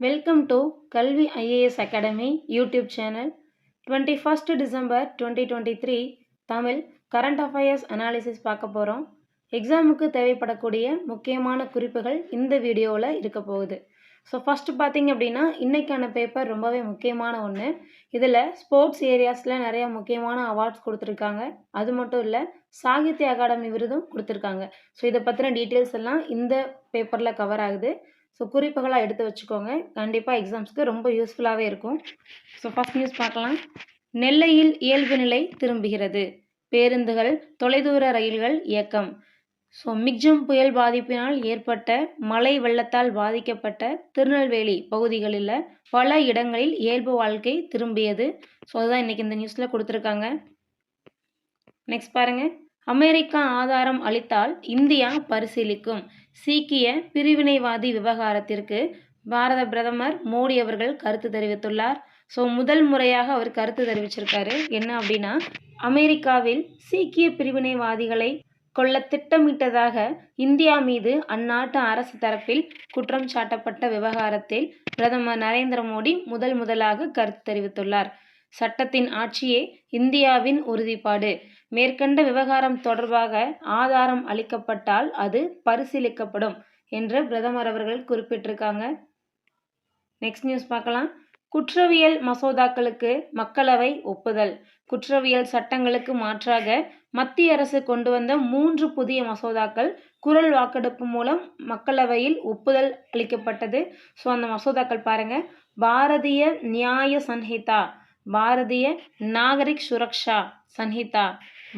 Welcome to Kalvi IAS Academy YouTube channel. 21st December 2023 Tamil current affairs analysis பார்க்க போகிறோம். எக்ஸாமுக்கு தேவைப்படக்கூடிய முக்கியமான குறிப்புகள் இந்த வீடியோவில் இருக்க போகுது. ஸோ ஃபஸ்ட்டு பார்த்தீங்க அப்படின்னா இன்றைக்கான பேப்பர் ரொம்பவே முக்கியமான ஒன்று. இதில் ஸ்போர்ட்ஸ் ஏரியாஸில் நிறையா முக்கியமான அவார்ட்ஸ் கொடுத்துருக்காங்க. அது மட்டும் இல்லை, சாகித்ய அகாடமி விருதும் கொடுத்துருக்காங்க. ஸோ இதை பற்றின டீட்டெயில்ஸ் எல்லாம் இந்த பேப்பரில் கவர் ஆகுது. ஸோ குறிப்புகளாக எடுத்து வச்சுக்கோங்க. கண்டிப்பாக எக்ஸாம்ஸ்க்கு ரொம்ப யூஸ்ஃபுல்லாகவே இருக்கும். ஸோ ஃபஸ்ட் நியூஸ் பார்க்கலாம். நெல்லையில் இயல்பு நிலை திரும்புகிறது. பேருந்துகள், தொலைதூர ரயில்கள் இயக்கம். ஸோ மிக்ஜம் புயல் பாதிப்பினால் ஏற்பட்ட மழை வெள்ளத்தால் பாதிக்கப்பட்ட திருநெல்வேலி பகுதிகளில் பல இடங்களில் இயல்பு வாழ்க்கை திரும்பியது. ஸோ அதுதான் இன்றைக்கி இந்த நியூஸில் கொடுத்துருக்காங்க. நெக்ஸ்ட் பாருங்கள். அமெரிக்கா ஆதாரம் அளித்தால் இந்தியா பரிசீலிக்கும். சீக்கிய பிரிவினைவாதி விவகாரத்திற்கு பாரத பிரதமர் மோடி அவர்கள் கருத்து தெரிவித்துள்ளார். ஸோ முதல் முறையாக அவர் கருத்து தெரிவிச்சிருக்காரு. என்ன அப்படின்னா, அமெரிக்காவில் சீக்கிய பிரிவினைவாதிகளை கொல்ல திட்டமிட்டதாக இந்தியா மீது அந்நாட்டு அரசு தரப்பில் குற்றம் சாட்டப்பட்ட விவகாரத்தில் பிரதமர் நரேந்திர மோடி முதலாக கருத்து தெரிவித்துள்ளார். சட்டத்தின் ஆட்சியே இந்தியாவின் உறுதிப்பாடு. மேற்கண்ட விவகாரம் தொடர்பாக ஆதாரம் அளிக்கப்பட்டால் அது பரிசீலிக்கப்படும் என்று பிரதமர் அவர்கள் குறிப்பிட்டிருக்காங்க. நெக்ஸ்ட் நியூஸ் பார்க்கலாம். குற்றவியல் மசோதாக்களுக்கு மக்களவை ஒப்புதல். குற்றவியல் சட்டங்களுக்கு மாற்றாக மத்திய அரசு கொண்டு வந்த 3 புதிய மசோதாக்கள் குரல் வாக்கெடுப்பு மூலம் மக்களவையில் ஒப்புதல் அளிக்கப்பட்டது. ஸோ அந்த மசோதாக்கள் பாருங்க. பாரதிய நியாய சன்ஹிதா, பாரதிய நாகரிக் சுரக்ஷா சன்ஹிதா,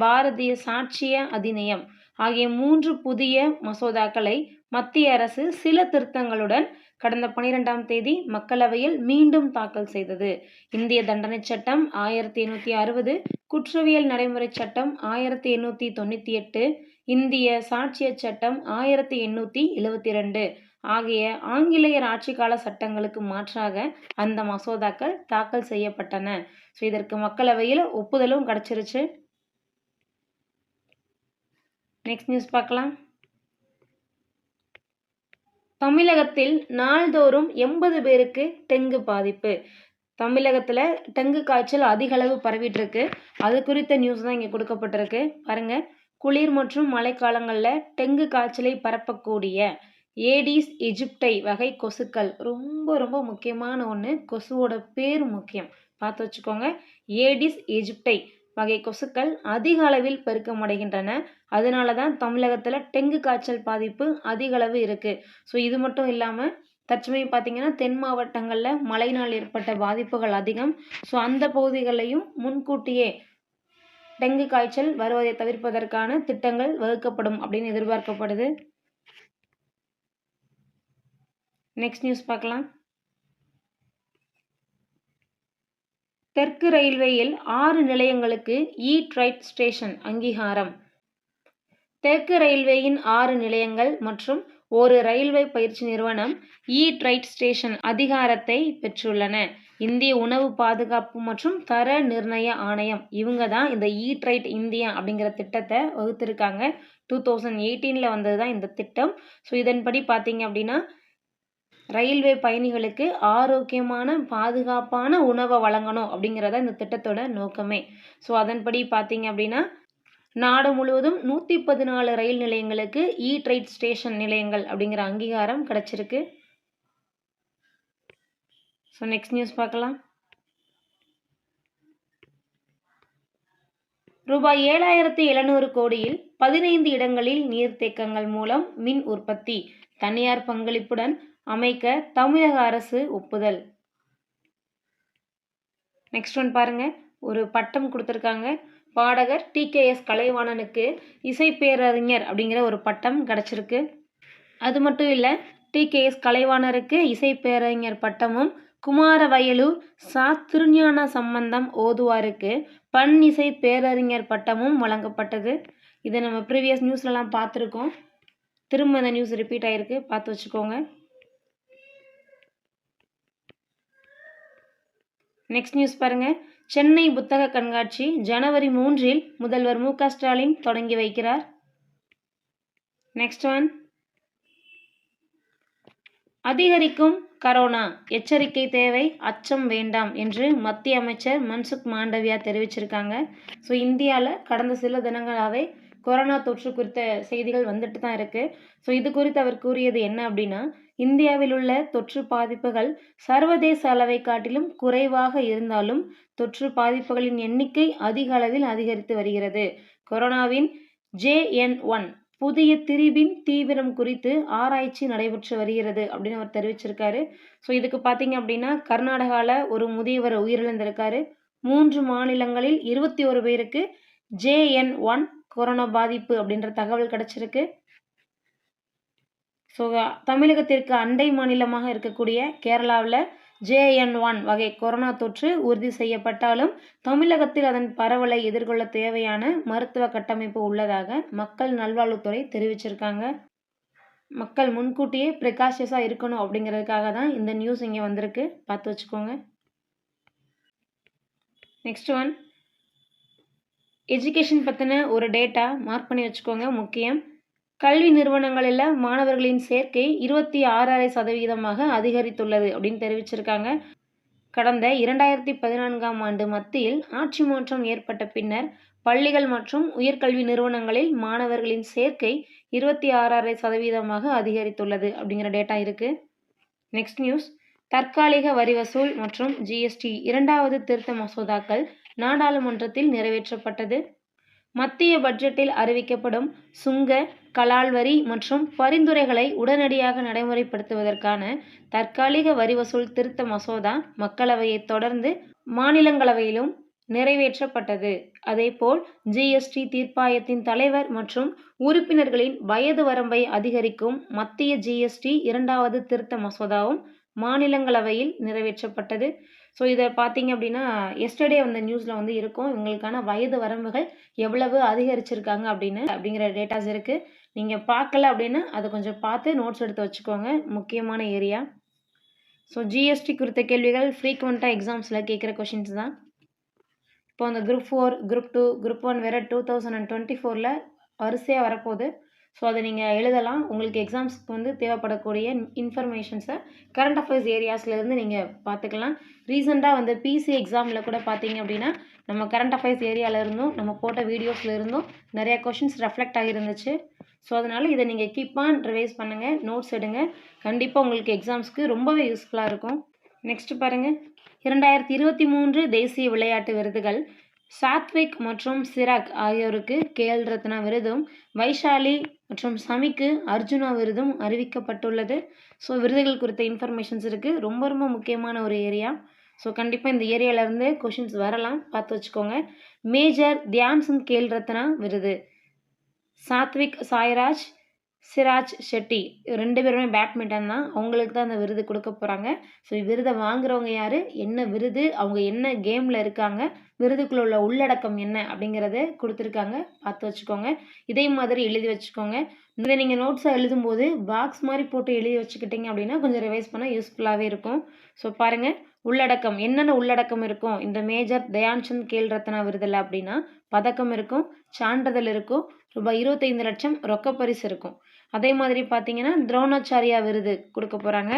பாரதிய சாட்சிய அதிநியம் ஆகிய 3 புதிய மசோதாக்களை மத்திய அரசு சில திருத்தங்களுடன் கடந்த 12ஆம் தேதி மக்களவையில் மீண்டும் தாக்கல் செய்தது. இந்திய தண்டனை சட்டம் 1860, குற்றவியல் நடைமுறை சட்டம் 1898, இந்திய சாட்சிய சட்டம் 1872 ஆகிய ஆங்கிலேயர் ஆட்சிக்கால சட்டங்களுக்கு மாற்றாக அந்த மசோதாக்கள் தாக்கல் செய்யப்பட்டன. ஸோ இதற்கு மக்களவையில் ஒப்புதலும் கிடைச்சிருச்சு. நெக்ஸ்ட் நியூஸ் பார்க்கலாம். தமிழகத்தில் நாள்தோறும் 80 பேருக்கு டெங்கு பாதிப்பு. தமிழகத்தில் டெங்கு காய்ச்சல் அதிக அளவு பரவிட்டு இருக்கு. அது குறித்த நியூஸ் தான் இங்கே கொடுக்கப்பட்டிருக்கு. பாருங்க. குளிர் மற்றும் மழைக்காலங்களில் டெங்கு காய்ச்சலை பரப்பக்கூடிய ஏடிஸ் எஜிப்டை வகை கொசுக்கள் ரொம்ப முக்கியமான ஒன்று. கொசுவோட பேர் முக்கியம், பார்த்து வச்சுக்கோங்க. ஏடிஸ் எஜிப்டை வகை கொசுக்கள் அதிக அளவில் பெருக்கமடைகின்றன. அதனால தான் தமிழகத்தில் டெங்கு காய்ச்சல் பாதிப்பு அதிக அளவு இருக்குது. ஸோ இது மட்டும் இல்லாமல் தற்சமயம் பார்த்தீங்கன்னா தென் மாவட்டங்களில் மழையினால் ஏற்பட்ட பாதிப்புகள் அதிகம். ஸோ அந்த பகுதிகளையும் முன்கூட்டியே டெங்கு காய்ச்சல் வருவதை தவிர்ப்பதற்கான திட்டங்கள் வகுக்கப்படும் அப்படின்னு எதிர்பார்க்கப்படுது. நெக்ஸ்ட் நியூஸ் பார்க்கலாம். தெற்கு ரயில்வேயில் 6 நிலையங்களுக்கு ட்ரைட் ஸ்டேஷன் அங்கீகாரம். தெற்கு ரயில்வேயின் 6 நிலையங்கள் மற்றும் ஒரு ரயில்வே பயிற்சி நிறுவனம் ட்ரைட் ஸ்டேஷன் அதிகாரத்தை பெற்றுள்ளன. இந்திய உணவு பாதுகாப்பு மற்றும் தர நிர்ணய ஆணையம் இவங்க தான் இந்த ட்ரைட் இந்தியா அப்படிங்கிற திட்டத்தை வகுத்திருக்காங்க. 2018 வந்தது தான் இந்த திட்டம். ஸோ இதன்படி பார்த்தீங்க அப்படின்னா ரயில்வே பயணிகளுக்கு ஆரோக்கியமான பாதுகாப்பான உணவை வழங்கணும் அப்படிங்கிறத இந்த திட்டத்தோட நோக்கமே. ஸோ அதன்படி பார்த்தீங்க அப்படின்னா நாடு முழுவதும் 114 ரயில் நிலையங்களுக்கு ட்ரைட் ஸ்டேஷன் நிலையங்கள் அப்படிங்கிற அங்கீகாரம் கிடைச்சிருக்கு. ஸோ நெக்ஸ்ட் நியூஸ் பார்க்கலாம். ரூபாய் 7,700 கோடியில் 15 இடங்களில் நீர்த்தேக்கங்கள் மூலம் மின் உற்பத்தி தனியார் பங்களிப்புடன் அமைக்க தமிழக அரசு ஒப்புதல். நெக்ஸ்ட் ஒன் பாருங்க. ஒரு பட்டம் கொடுத்துருக்காங்க. பாடகர் TKS கலைவாணனுக்கு இசை பேரறிஞர் அப்படிங்கிற ஒரு பட்டம் கிடச்சிருக்கு. அது மட்டும் இல்லை, TKS கலைவாணருக்கு இசை பேரறிஞர் பட்டமும் குமாரவயலூர் திருஞான சம்பந்தம் ஓதுவாருக்கு பண் இசை பேரறிஞர் பட்டமும் வழங்கப்பட்டது. இதை நம்ம ப்ரீவியஸ் நியூஸ்லலாம் பார்த்துருக்கோம். திரும்ப இந்த நியூஸ் ரிப்பீட் ஆகிருக்கு, பார்த்து வச்சுக்கோங்க. நெக்ஸ்ட் நியூஸ் பாருங்க. சென்னை புத்தக கண்காட்சி ஜனவரி 3 முதல்வர் மு.க. ஸ்டாலின் தொடங்கி வைக்கிறார். Next one. அதிகரிக்கும் கரோனா, எச்சரிக்கை தேவை, அச்சம் வேண்டாம் என்று மத்திய அமைச்சர் மன்சுக் மாண்டவியா தெரிவிச்சிருக்காங்க. ஸோ இந்தியாவில் கடந்த சில தினங்களாகவே கொரோனா தொற்று குறித்த செய்திகள் வந்துட்டு தான் இருக்குது. ஸோ இது குறித்து அவர் கூறியது என்ன அப்படின்னா, இந்தியாவில் உள்ள தொற்று பாதிப்புகள் சர்வதேச அளவை காட்டிலும் குறைவாக இருந்தாலும் தொற்று பாதிப்புகளின் எண்ணிக்கை அதிக அளவில் அதிகரித்து வருகிறது. கொரோனாவின் JN1 புதிய திரிபின் தீவிரம் குறித்து ஆராய்ச்சி நடைபெற்று வருகிறது அப்படின்னு அவர் தெரிவிச்சிருக்காரு. ஸோ இதுக்கு பார்த்தீங்க அப்படின்னா கர்நாடகாவில் ஒரு முதியவர் உயிரிழந்திருக்காரு. 3 மாநிலங்களில் 21 பேருக்கு JN1 கொரோனா பாதிப்பு அப்படின்ற தகவல் கிடைச்சிருக்கு. ஸோ தமிழகத்திற்கு அண்டை மாநிலமாக இருக்கக்கூடிய கேரளாவில் JN1 வகை கொரோனா தொற்று உறுதி செய்யப்பட்டாலும் தமிழகத்தில் அதன் பரவலை எதிர்கொள்ள தேவையான மருத்துவ கட்டமைப்பு உள்ளதாக மக்கள் நல்வாழ்வுத்துறை தெரிவிச்சிருக்காங்க. மக்கள் முன்கூட்டியே ப்ரிகாஷியஸாக இருக்கணும் அப்படிங்கிறதுக்காக தான் இந்த நியூஸ் இங்கே வந்திருக்கு, பார்த்து வச்சுக்கோங்க. நெக்ஸ்ட் ஒன், எஜுகேஷன் பற்றின ஒரு டேட்டா மார்க் பண்ணி வச்சுக்கோங்க, முக்கியம். கல்வி நிறுவனங்களில் மாணவர்களின் சேர்க்கை 26.5% அதிகரித்துள்ளது அப்படின்னு தெரிவிச்சிருக்காங்க. கடந்த 2014ஆம் ஆண்டு மத்தியில் ஆட்சி மாற்றம் ஏற்பட்ட பின்னர் பள்ளிகள் மற்றும் உயர்கல்வி நிறுவனங்களில் மாணவர்களின் சேர்க்கை 26.5% அதிகரித்துள்ளது அப்படிங்கிற டேட்டா இருக்குது. நெக்ஸ்ட் நியூஸ், தற்காலிக வரி வசூல் மற்றும் GST 2வது திருத்த மசோதாக்கள் நாடாளுமன்றத்தில் நிறைவேற்றப்பட்டது. மத்திய பட்ஜெட்டில் அறிவிக்கப்படும் சுங்க, கலால் வரி மற்றும் பரிந்துரைகளை உடனடியாக நடைமுறைப்படுத்துவதற்கான தற்காலிக வரி வசூல் திருத்த மசோதா மக்களவையை தொடர்ந்து மாநிலங்களவையிலும் நிறைவேற்றப்பட்டது. அதேபோல் GST தீர்ப்பாயத்தின் தலைவர் மற்றும் உறுப்பினர்களின் வயது வரம்பை அதிகரிக்கும் மத்திய GST 2வது திருத்த மசோதாவும் மாநிலங்களவையில் நிறைவேற்றப்பட்டது. ஸோ இதை பார்த்தீங்க அப்படின்னா எஸ்டர்டே வந்த நியூஸில் வந்து இருக்கும், இவங்களுக்கான வயது வரம்புகள் எவ்வளவு அதிகரிச்சிருக்காங்க அப்படிங்கிற டேட்டாஸ் இருக்குது. நீங்கள் பார்க்கல அப்படின்னா அதை கொஞ்சம் பார்த்து நோட்ஸ் எடுத்து வச்சுக்கோங்க, முக்கியமான ஏரியா. ஸோ GST குறித்த கேள்விகள் ஃப்ரீக்வெண்ட்டாக எக்ஸாம்ஸில் கேட்குற கொஷின்ஸ் தான். இப்போ அந்த Group 4, Group 2, Group 1 வேறு 2024 வரிசையாக வரப்போகுது. ஸோ அதை நீங்கள் எழுதலாம். உங்களுக்கு எக்ஸாம்ஸ்க்கு வந்து தேவைப்படக்கூடிய இன்ஃபர்மேஷன்ஸை கரண்ட் அஃபேர்ஸ் ஏரியாஸ்லேருந்து நீங்கள் பார்த்துக்கலாம். ரீசெண்டாக வந்து PC எக்ஸாமில் கூட பார்த்தீங்க அப்படின்னா நம்ம கரண்ட் அஃபேர்ஸ் ஏரியாவிலேருந்தும் நம்ம போட்ட வீடியோஸில் இருந்தும் நிறையா கொஷின்ஸ் ரெஃப்ளெக்ட் ஆகியிருந்துச்சு. ஸோ அதனால் இதை நீங்கள் கீப் ஆன் ரிவைஸ் பண்ணுங்கள், நோட்ஸ் எடுங்க. கண்டிப்பாக உங்களுக்கு எக்ஸாம்ஸ்க்கு ரொம்பவே யூஸ்ஃபுல்லாக இருக்கும். நெக்ஸ்ட் பாருங்கள், 2023 தேசிய விளையாட்டு விருதுகள் சாத்விக் மற்றும் சிராக் ஆகியோருக்கு கேல் ரத்னா விருதும், வைஷாலி மற்றும் சமிக்கு அர்ஜுனா விருதும் அறிவிக்கப்பட்டுள்ளது. ஸோ விருதுகள் குறித்த இன்ஃபர்மேஷன்ஸ் இருக்குது, ரொம்ப ரொம்ப முக்கியமான ஒரு ஏரியா. ஸோ கண்டிப்பாக இந்த ஏரியாவிலேருந்து கொஷின்ஸ் வரலாம், பார்த்து வச்சுக்கோங்க. மேஜர் தியான்சந்த் கேல் ரத்னா விருது, சாத்விக் சாய்ராஜ், சிராஜ் ஷெட்டி 2 பேருமே பேட்மிண்டன் தான், அவங்களுக்கு தான் அந்த விருது கொடுக்க போகிறாங்க. ஸோ விருதை வாங்குறவங்க யார், என்ன விருது, அவங்க என்ன கேமில் இருக்காங்க, விருதுக்குள்ள உள்ள உள்ளடக்கம் என்ன அப்படிங்கிறத கொடுத்துருக்காங்க, பார்த்து வச்சுக்கோங்க. இதே மாதிரி எழுதி வச்சுக்கோங்க. இதை நீங்கள் நோட்ஸாக எழுதும்போது பாக்ஸ் மாதிரி போட்டு எழுதி வச்சுக்கிட்டீங்க அப்படின்னா கொஞ்சம் ரிவைஸ் பண்ண யூஸ்ஃபுல்லாகவே இருக்கும். ஸோ பாருங்கள், உள்ளடக்கம் என்னென்ன உள்ளடக்கம் இருக்கும் இந்த மேஜர் தயான்சந்த் கேல் ரத்னா விருதில் அப்படின்னா, பதக்கம் இருக்கும், சான்றிதழ் இருக்கும், ரூபாய் 25 லட்சம் ரொக்கப்பரிசு இருக்கும். அதே மாதிரி பார்த்தீங்கன்னா துரோணாச்சாரியா விருது கொடுக்க போகிறாங்க.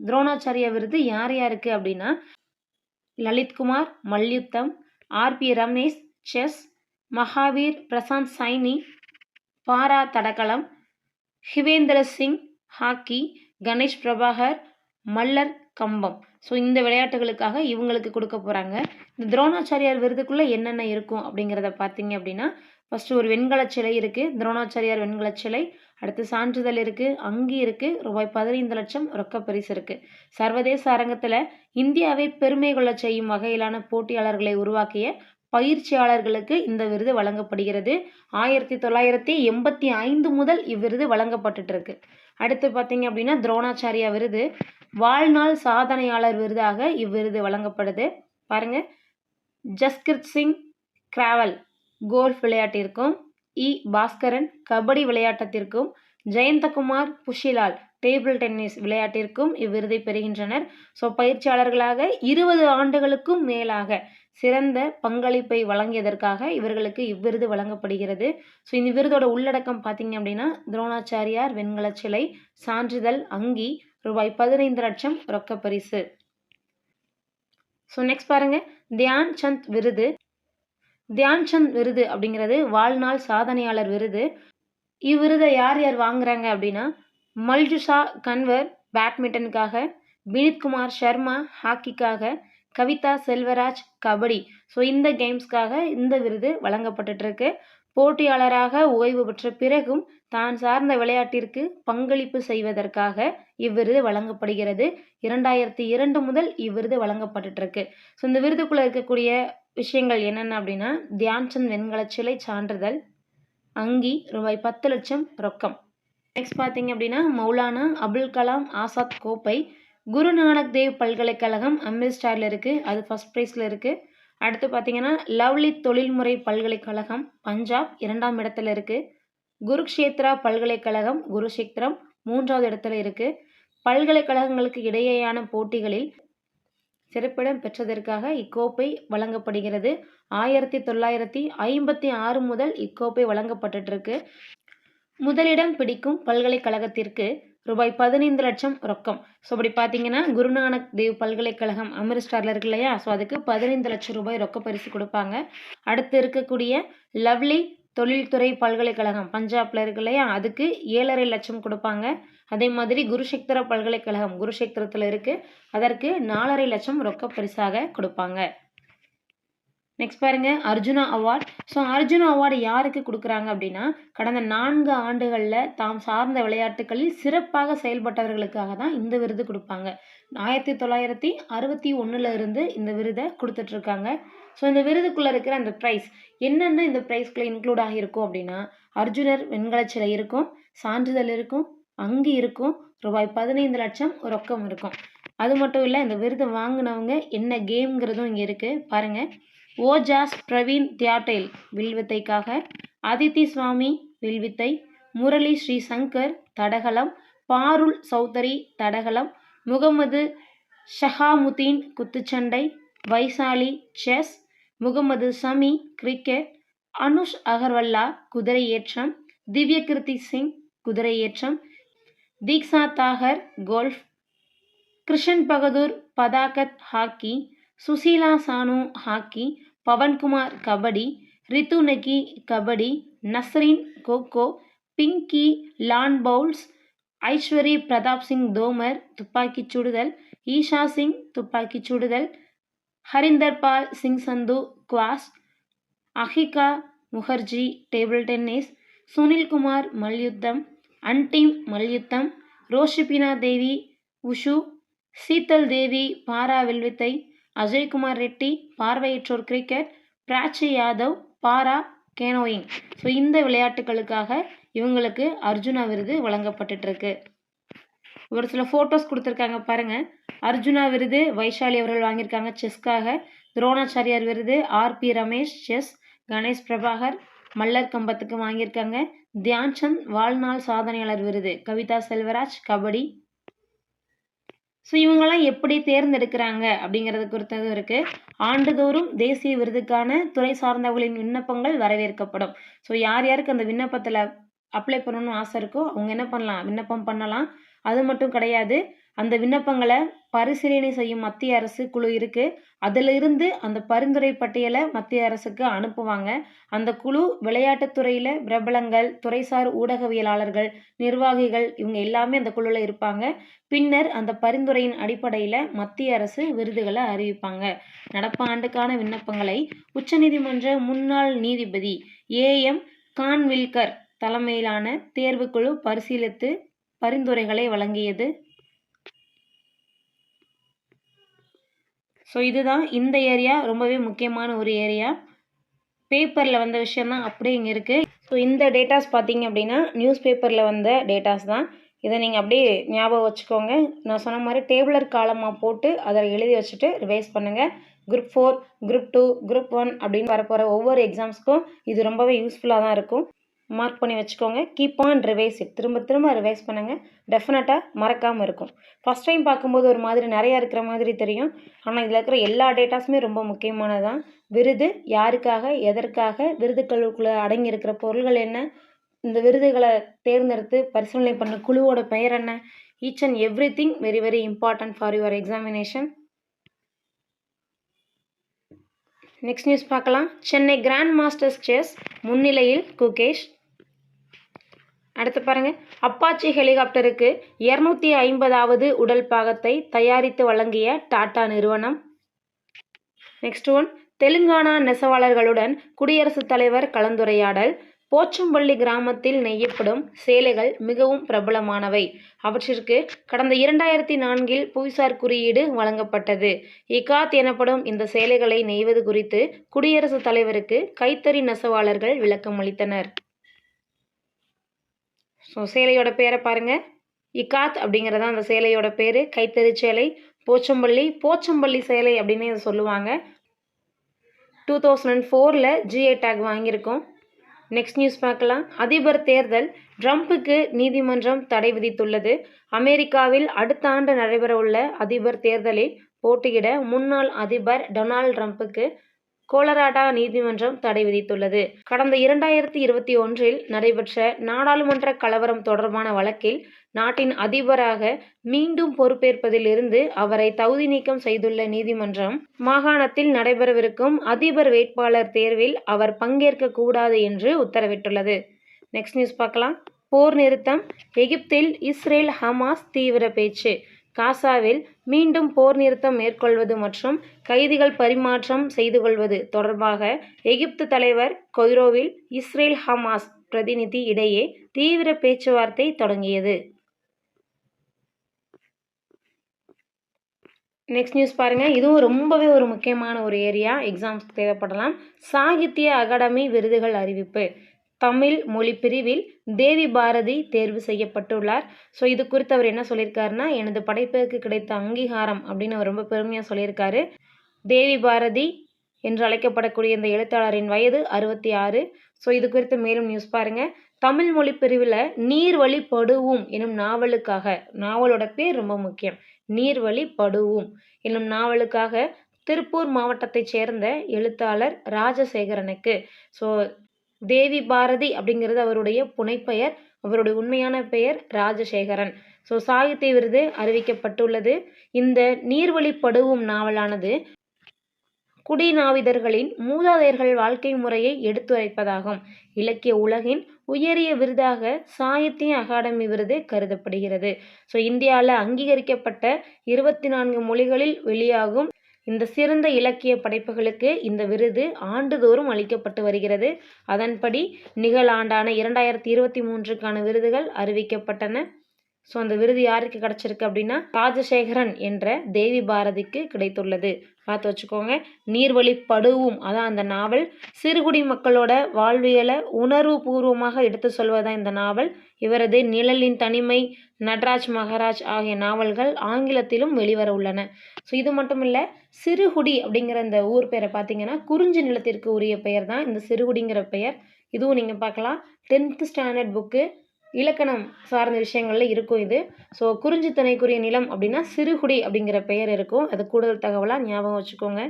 துரோணாச்சாரியா விருது யார் யாருக்கு அப்படின்னா, லலித்குமார் மல்யுத்தம், RP ரமேஷ் செஸ், மகாவீர் பிரசாந்த் சைனி பாரா தடகளம், ஹிவேந்திர சிங் ஹாக்கி, கணேஷ் பிரபாகர் மல்லர் கம்பம். ஸோ இந்த விளையாட்டுகளுக்காக இவங்களுக்கு கொடுக்க போகிறாங்க. இந்த துரோணாச்சாரியார் விருதுக்குள்ளே என்னென்ன இருக்கும் அப்படிங்கிறத பார்த்தீங்க அப்படின்னா, ஃபஸ்ட்டு ஒரு வெண்கல சிலை இருக்குது, துரோணாச்சாரியார் வெண்கல சிலை. அடுத்து சான்றிதழ் இருக்குது, அங்கி இருக்குது, ரூபாய் 15 லட்சம் ரொக்கப்பரிசு இருக்குது. சர்வதேச அரங்கத்தில் இந்தியாவை பெருமை கொள்ள செய்யும் வகையிலான போட்டியாளர்களை உருவாக்கிய பயிற்சியாளர்களுக்கு இந்த விருது வழங்கப்படுகிறது. 1985 முதல் இவ்விருது வழங்கப்பட்டுட்டு இருக்கு. அடுத்து பார்த்தீங்க அப்படின்னா துரோணாச்சாரியா விருது வாழ்நாள் சாதனையாளர் விருதாக இவ்விருது வழங்கப்படுது. பாருங்க, ஜஸ்கிருத் சிங் கிராவல் கோல்ஃப் விளையாட்டிற்கும், பாஸ்கரன் கபடி விளையாட்டத்திற்கும், ஜெயந்தகுமார் புஷிலால் டேபிள் டென்னிஸ் விளையாட்டிற்கும் இவ்விருதை பெறுகின்றனர். ஸோ பயிற்சியாளர்களாக 20 ஆண்டுகளுக்கும் மேலாக சிறந்த பங்களிப்பை வழங்கியதற்காக இவர்களுக்கு இவ்விருது வழங்கப்படுகிறது. ஸோ இந்த விருதோட உள்ளடக்கம் பார்த்தீங்க அப்படின்னா, துரோணாச்சாரியார் வெண்கல சிலை, சான்றிதழ், அங்கி, ரூபாய் 15 லட்சம் ரொக்க பரிசு. ஸோ நெக்ஸ்ட் பாருங்க, தியான் சந்த் விருது. தியான் சந்த் விருது அப்படிங்கிறது வாழ்நாள் சாதனையாளர் விருது. இவ்விருதை யார் யார் வாங்குறாங்க அப்படின்னா, மல்ஜுஷா கன்வர் பேட்மிண்டனுக்காக, வினித்குமார் சர்மா ஹாக்கிக்காக, கவிதா செல்வராஜ் கபடி. ஸோ இந்த கேம்ஸ்க்காக இந்த விருது வழங்கப்பட்டுட்டு இருக்கு. போட்டியாளராக ஓய்வு பெற்ற பிறகும் தான் சார்ந்த விளையாட்டிற்கு பங்களிப்பு செய்வதற்காக இவ்விருது வழங்கப்படுகிறது. 2002 முதல் இவ்விருது வழங்கப்பட்டுட்டு இருக்கு. ஸோ இந்த விருதுக்குள்ள இருக்கக்கூடிய விஷயங்கள் என்னென்ன அப்படின்னா, தியான்சந்த் வெண்கல சிலை சான்றிதழ், அங்கி, ரூபாய் 10 லட்சம் ரொக்கம். நெக்ஸ்ட் பார்த்தீங்க அப்படின்னா, மௌலானா அபுல் கலாம் ஆசாத் கோப்பை குருநானக் தேவ் பல்கலைக்கழகம் அமிர்தசரஸில் இருக்குது. அது ஃபர்ஸ்ட் ப்ரைஸில் இருக்குது. அடுத்து பார்த்தீங்கன்னா, லவ்லி தொழில்முறை பல்கலைக்கழகம் பஞ்சாப் 2ஆம் இடத்துல இருக்குது. குருக்ஷேத்ரா பல்கலைக்கழகம் குருஷேத்திரம் 3வது இடத்துல இருக்குது. பல்கலைக்கழகங்களுக்கு இடையேயான போட்டிகளில் சிறப்பிடம் பெற்றதற்காக இக்கோப்பை வழங்கப்படுகிறது. 1956 முதல் இக்கோப்பை வழங்கப்பட்டு இருக்கு. முதலிடம் பிடிக்கும் பல்கலைக்கழகத்திற்கு ரூபாய் 15 லட்சம் ரொக்கம். ஸோ அப்படி பார்த்தீங்கன்னா, குருநானக் தேவ் பல்கலைக்கழகம் அமிர்தசரஸில் இருக்கு இல்லையா, ஸோ அதுக்கு 15 லட்சம் ரூபாய் ரொக்க பரிசு கொடுப்பாங்க. அடுத்து இருக்கக்கூடிய லவ்லி தொழில்துறை பல்கலைக்கழகம் பஞ்சாப்ல இருக்கு இல்லையா, அதுக்கு 7.5 லட்சம் கொடுப்பாங்க. அதே மாதிரி குருஷேத்திரா பல்கலைக்கழகம் குருஷேத்திரத்தில் இருக்கு, அதற்கு 4.5 லட்சம் ரொக்க பரிசாக கொடுப்பாங்க. நெக்ஸ்ட் பாருங்க, Arjuna award. So Arjuna award யாருக்கு கொடுக்குறாங்க அப்படின்னா, கடந்த 4 ஆண்டுகளில் தாம் சார்ந்த விளையாட்டுகளில் சிறப்பாக செயல்பட்டவர்களுக்காக தான் இந்த விருது கொடுப்பாங்க. 1961 இருந்து இந்த விருதை கொடுத்துட்ருக்காங்க. ஸோ இந்த விருதுக்குள்ளே இருக்கிற அந்த ப்ரைஸ் என்னென்ன இந்த ப்ரைஸ்குள்ளே இன்க்ளூட் ஆகியிருக்கும் அப்படின்னா, அர்ஜுனர் வெண்கல சிலை இருக்கும், சான்றிதழ் இருக்கும், அங்கி இருக்கும், ரூபாய் 15 லட்சம் ரொக்கம் இருக்கும். அது மட்டும் இல்லை, இந்த விருது வாங்கினவங்க என்ன கேம்ங்கிறதும் இங்கே இருக்குது பாருங்கள். ஓஜாஸ் பிரவீன் தியாட்டேல் வில்வித்தைக்காக, அதித்தி சுவாமி வில்வித்தை, முரளி ஸ்ரீசங்கர் தடகளம், பாருல் சௌத்ரி தடகளம், முகமது ஷஹாமுதீன் குத்துச்சண்டை, வைசாலி செஸ், முகமது சமி கிரிக்கெட், அனுஷ் அகர்வல்லா குதிரை ஏற்றம், திவ்யகிருதி சிங் குதிரை ஏற்றம், Diksha Dagar golf, Krishan Bahadur Pathak hockey, Sushila Chanu hockey, Pawankumar kabaddi, Ritu Negi kabaddi, Nasreen kho kho, Pinky lawn bowls, Aishwary Pratap Singh Tomar துப்பாக்கிச் சுடுதல், ஈஷா சிங் துப்பாக்கிச் சுடுதல், Harinderpal Singh Sandhu squash, Ayhika Mukherjee table tennis, Sunilkumar மல்யுத்தம், அன்டிம் மல்யுத்தம், ரோஷிபினா தேவி உஷு, சீத்தல் தேவி பாரா வில்வித்தை, அஜய்குமார் ரெட்டி பார்வையற்றோர் கிரிக்கெட், பிராச்சி யாதவ் பாரா கேனோயிங். ஸோ இந்த விளையாட்டுகளுக்காக இவங்களுக்கு அர்ஜுனா விருது வழங்கப்பட்டுருக்கு. ஒரு சில ஃபோட்டோஸ் கொடுத்துருக்காங்க பாருங்கள். அர்ஜுனா விருது வைஷாலி அவர்கள் வாங்கியிருக்காங்க செஸ்க்காக. துரோணாச்சாரியார் விருது ஆர்பி ரமேஷ் செஸ், கணேஷ் பிரபாகர் மல்லர் கம்பத்துக்கு வாங்கியிருக்காங்க. தியான்சந்த் வாழ்நாள் சாதனையாளர் விருது கவிதா செல்வராஜ் கபடி. ஸோ இவங்கெல்லாம் எப்படி தேர்ந்தெடுக்கிறாங்க அப்படிங்கிறது குறித்ததும் இருக்குது. ஆண்டுதோறும் தேசிய விருதுக்கான துறை சார்ந்தவர்களின் விண்ணப்பங்கள் வரவேற்கப்படும். ஸோ யார் யாருக்கு அந்த விண்ணப்பத்தில் அப்ளை பண்ணணும்னு ஆசை இருக்கோ அவங்க என்ன பண்ணலாம், விண்ணப்பம் பண்ணலாம். அது மட்டும் கிடையாது, அந்த விண்ணப்பங்களை பரிசீலனை செய்யும் மத்திய அரசு குழு இருக்குது. அதிலிருந்து அந்த பரிந்துரை பட்டியலை மத்திய அரசுக்கு அனுப்புவாங்க. அந்த குழு விளையாட்டுத்துறையில் பிரபலங்கள், துறைசார் ஊடகவியலாளர்கள், நிர்வாகிகள் இவங்க எல்லாமே அந்த குழுவில் இருப்பாங்க. பின்னர் அந்த பரிந்துரையின் அடிப்படையில் மத்திய அரசு விருதுகளை அறிவிப்பாங்க. நடப்பு ஆண்டுக்கான விண்ணப்பங்களை உச்சநீதிமன்ற முன்னாள் நீதிபதி ஏஎம் கான்வில்கர் தலைமையிலான தேர்வுக்குழு பரிசீலித்து பரிந்துரைகளை வழங்கியது. ஸோ இதுதான் இந்த ஏரியா, ரொம்பவே முக்கியமான ஒரு ஏரியா. பேப்பரில் வந்த விஷயந்தான் அப்படியே இங்கே இருக்குது. ஸோ இந்த டேட்டாஸ் பார்த்தீங்க அப்படின்னா நியூஸ் பேப்பரில் வந்த டேட்டாஸ் தான். இதை நீங்கள் அப்படியே ஞாபகம் வச்சுக்கோங்க. நான் சொன்ன மாதிரி டேபிளர் காலமாக போட்டு அதை எழுதி வச்சுட்டு ரிவைஸ் பண்ணுங்கள். குரூப் 4, குரூப் 2, குரூப் 1 அப்படின்னு வரப்போகிற ஒவ்வொரு எக்ஸாம்ஸ்க்கும் இது ரொம்பவே யூஸ்ஃபுல்லாக தான் இருக்கும். மார்க் பண்ணி வச்சுக்கோங்க. Keep on revise it. திரும்ப திரும்ப ரிவைஸ் பண்ணுங்கள். டெஃபினட்டாக மறக்காமல் இருக்கும். ஃபஸ்ட் டைம் பார்க்கும்போது ஒரு மாதிரி நிறையா இருக்கிற மாதிரி தெரியும். ஆனால் இதில் இருக்கிற எல்லா டேட்டாஸுமே ரொம்ப முக்கியமானது தான். விருது யாருக்காக, எதற்காக, விருதுகளுக்குள்ளே அடங்கி இருக்கிற பொருள்கள் என்ன, இந்த விருதுகளை தேர்ந்தெடுத்து பரிசீலனை பண்ண குழுவோட பெயர் என்ன, each and every thing very very important for your examination. Next news பார்க்கலாம். சென்னை கிராண்ட் மாஸ்டர்ஸ் செஸ் முன்னிலையில் குகேஷ். அடுத்து பாருங்கள், அப்பாச்சி ஹெலிகாப்டருக்கு 250வது உடல் பாகத்தை தயாரித்து வழங்கிய டாடா நிறுவனம். நெக்ஸ்ட் ஒன், தெலுங்கானா நெசவாளர்களுடன் குடியரசுத் தலைவர் கலந்துரையாடல். போச்சம்பள்ளி கிராமத்தில் நெய்யப்படும் சேலைகள் மிகவும் பிரபலமானவை. அவற்றிற்கு கடந்த 2004 புவிசார் குறியீடு வழங்கப்பட்டது. இகாத் எனப்படும் இந்த சேலைகளை நெய்வது குறித்து குடியரசுத் தலைவருக்கு கைத்தறி நெசவாளர்கள் விளக்கம் அளித்தனர். ஸோ சேலையோட பேரை பாருங்கள், இகாத் அப்படிங்கிறது அந்த சேலையோட பேர். கைத்தறி சேலை, போச்சம்பள்ளி சேலை அப்படின்னு இதை சொல்லுவாங்க. 2004 GI டேக் வாங்கியிருக்கோம். நெக்ஸ்ட் நியூஸ் பார்க்கலாம். அதிபர் தேர்தல், ட்ரம்ப்புக்கு நீதிமன்றம் தடை விதித்துள்ளது. அமெரிக்காவில் அடுத்த ஆண்டு நடைபெறவுள்ள அதிபர் தேர்தலில் போட்டியிட முன்னாள் அதிபர் டொனால்ட் ட்ரம்ப்புக்கு கொலராடோ நீதிமன்றம் தடை விதித்துள்ளது. கடந்த 2021 நடைபெற்ற நாடாளுமன்ற கலவரம் தொடர்பான வழக்கில் நாட்டின் அதிபராக மீண்டும் பொறுப்பேற்பதில் இருந்து அவரை தகுதி நீக்கம் செய்துள்ள நீதிமன்றம், மாகாணத்தில் நடைபெறவிருக்கும் அதிபர் வேட்பாளர் தேர்வில் அவர் பங்கேற்க கூடாது என்று உத்தரவிட்டுள்ளது. நெக்ஸ்ட் நியூஸ் பார்க்கலாம். போர் நிறுத்தம், எகிப்தில் இஸ்ரேல் ஹமாஸ் தீவிர பேச்சு. காசாவில் மீண்டும் போர் நிறுத்தம் மேற்கொள்வது மற்றும் கைதிகள் பரிமாற்றம் செய்து கொள்வது தொடர்பாக எகிப்து தலைவர் கொய்ரோவில் இஸ்ரேல் ஹமாஸ் பிரதிநிதி இடையே தீவிர பேச்சுவார்த்தை தொடங்கியது. நெக்ஸ்ட் நியூஸ் பாருங்கள், இதுவும் ரொம்பவே ஒரு முக்கியமான ஒரு ஏரியா, எக்ஸாம்ஸ்க்கு தேவைப்படலாம். சாகித்ய அகாடமி விருதுகள் அறிவிப்பு. தமிழ் மொழி பிரிவில் தேவி பாரதி தேர்வு செய்யப்பட்டுள்ளார். ஸோ இது குறித்து அவர் என்ன சொல்லியிருக்காருன்னா, எனது படைப்புக்கு கிடைத்த அங்கீகாரம் அப்படின்னு அவர் ரொம்ப பெருமையாக சொல்லியிருக்காரு. தேவி பாரதி என்று அழைக்கப்படக்கூடிய இந்த எழுத்தாளரின் வயது 66. ஸோ இது குறித்து மேலும் நியூஸ் பாருங்கள். தமிழ் மொழி பிரிவில் நீர்வழி படுவும் எனும் நாவலுக்காக, நாவலோட பேர் ரொம்ப முக்கியம், நீர்வழி படுவும் எனும் நாவலுக்காக திருப்பூர் மாவட்டத்தைச் சேர்ந்த எழுத்தாளர் ராஜசேகரனுக்கு, ஸோ தேவி பாரதி அப்படிங்கிறது அவருடைய புனைப்பெயர், அவருடைய உண்மையான பெயர் ராஜசேகரன். ஸோ சாகித்ய விருது அறிவிக்கப்பட்டுள்ளது. இந்த நீர்வழி படுவும் நாவலானது குடிநாவிதர்களின் மூதாதையர்கள் வாழ்க்கை முறையை எடுத்துரைப்பதாகும். இலக்கிய உலகின் உயரிய விருதாக சாகித்ய அகாடமி விருது கருதப்படுகிறது. ஸோ இந்தியாவில் அங்கீகரிக்கப்பட்ட 24 மொழிகளில் வெளியாகும் இந்த சிறந்த இலக்கிய படைப்புகளுக்கு இந்த விருது ஆண்டுதோறும் அளிக்கப்பட்டு வருகிறது. அதன்படி நிகழாண்டான 2023க்கான விருதுகள் அறிவிக்கப்பட்டன. ஸோ அந்த விருது யாருக்கு கிடச்சிருக்கு அப்படின்னா ராஜசேகரன் என்ற தேவி பாரதிக்கு கிடைத்துள்ளது. பார்த்து வச்சுக்கோங்க. நீர்வழி படுவும், அதான் அந்த நாவல். சிறுகுடி மக்களோட வாழ்வியலை உணர்வு பூர்வமாக எடுத்து சொல்வதான் இந்த நாவல். இவரது நிழலின் தனிமை, நட்ராஜ் மகாராஜ் ஆகிய நாவல்கள் ஆங்கிலத்திலும் வெளிவர உள்ளன. ஸோ இது மட்டும் இல்லை, சிறுகுடி அப்படிங்கிற இந்த ஊர் பெயரை பார்த்தீங்கன்னா குறிஞ்சி நிலத்திற்கு உரிய பெயர் தான் இந்த சிறுகுடிங்கிற பெயர். இதுவும் நீங்கள் பார்க்கலாம். 10th ஸ்டாண்டர்ட் புக்கு இலக்கணம் சார்ந்த விஷயங்களில் இருக்கும் இது. ஸோ குறிஞ்சி திணைக்குரிய நிலம் அப்படின்னா சிறுகுடி அப்படிங்கிற பெயர் இருக்கும். அது கூடுதல் தகவலாக ஞாபகம் வச்சுக்கோங்க.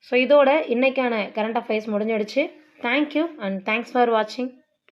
ஸோ இதோட இன்னைக்கான கரண்ட் அஃபேர்ஸ் முடிஞ்சிடுச்சு. தேங்க்யூ அண்ட் தேங்க்ஸ் ஃபார் வாட்சிங்.